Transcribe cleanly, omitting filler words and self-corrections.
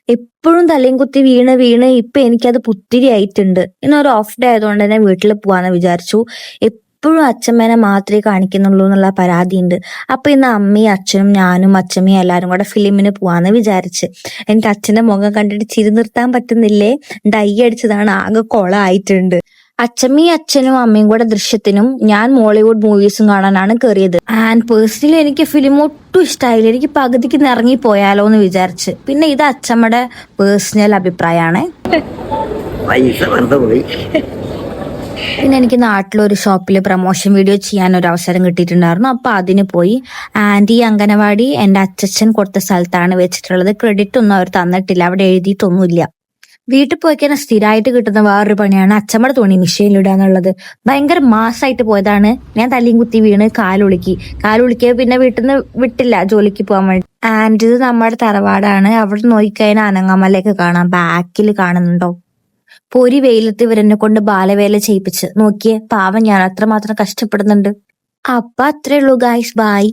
എപ്പോഴും തലയും കുത്തി വീണ് വീണ് ഇപ്പൊ എനിക്കത് പുത്തിരി ആയിട്ടുണ്ട്. ഇന്നൊരു ഓഫ് ഡേ ആയതുകൊണ്ട് തന്നെ വീട്ടിൽ പോവാന്ന് വിചാരിച്ചു. എപ്പോഴും അച്ഛമ്മേനെ മാത്രമേ കാണിക്കുന്നുള്ളൂ എന്നുള്ള പരാതിയുണ്ട്. അപ്പൊ ഇന്ന് അമ്മയും അച്ഛനും ഞാനും അച്ഛമ്മയും എല്ലാരും കൂടെ ഫിലിമിന് പോവാന്ന് വിചാരിച്ച്. എനിക്ക് അച്ഛന്റെ മുഖം കണ്ടിട്ട് ചിരി നിർത്താൻ പറ്റുന്നില്ലേ. ഡൈ അടിച്ചതാണ്, ആകെ കൊളായിട്ടുണ്ട്. അച്ഛമ്മയും അച്ഛനും അമ്മയും കൂടെ ദൃശ്യത്തിനും ഞാൻ മോളിവുഡ് മൂവീസും കാണാനാണ് കയറിയത്. ആൻഡ് പേഴ്സണലി എനിക്ക് ഫിലിം ഒട്ടും ഇഷ്ടമായില്ല. എനിക്ക് പകുതിക്ക് ഇറങ്ങി പോയാലോ എന്ന് വിചാരിച്ച്. പിന്നെ ഇത് അച്ഛമ്മയുടെ പേഴ്സണൽ അഭിപ്രായമാണ്. പിന്നെ എനിക്ക് നാട്ടിലൊരു ഷോപ്പിൽ പ്രൊമോഷൻ വീഡിയോ ചെയ്യാൻ ഒരു അവസരം കിട്ടിയിട്ടുണ്ടായിരുന്നു. അപ്പൊ അതിന് പോയി. ആൻഡ് ഈ അംഗനവാടി എന്റെ അച്ഛൻ കൊടുത്ത സ്ഥലത്താണ് വെച്ചിട്ടുള്ളത്. ക്രെഡിറ്റ് ഒന്നും അവർ തന്നിട്ടില്ല, അവിടെ എഴുതിയിട്ടൊന്നുമില്ല. വീട്ടിൽ പോയിക്കാൻ സ്ഥിരമായിട്ട് കിട്ടുന്ന വേറൊരു പണിയാണ് അച്ഛമ്മയുടെ തുണി മിഷീനിലിടുക എന്നുള്ളത്. ഭയങ്കര മാസമായിട്ട് പോയതാണ്. ഞാൻ തല്ലിയും കുത്തി വീണ് കാലുളുക്കിയ പിന്നെ വീട്ടിൽ നിന്ന് വിട്ടില്ല ജോലിക്ക് പോകാൻ വേണ്ടി. ആൻഡ് ഇത് നമ്മുടെ തറവാടാണ്. അവിടെ നോക്കിക്കഴിഞ്ഞാൽ അനങ്ങമലയൊക്കെ കാണാം. ബാക്കിൽ കാണുന്നുണ്ടോ? പൊരി വെയിലത്ത് ഇവരെന്നെ കൊണ്ട് ബാലവേല ചെയ്യിപ്പിച്ച് നോക്കിയേ. പാവം, ഞാൻ അത്രമാത്രം കഷ്ടപ്പെടുന്നുണ്ട്. അപ്പൊ അത്രേ ഉള്ളൂ ഗായ്സ്, ബൈ.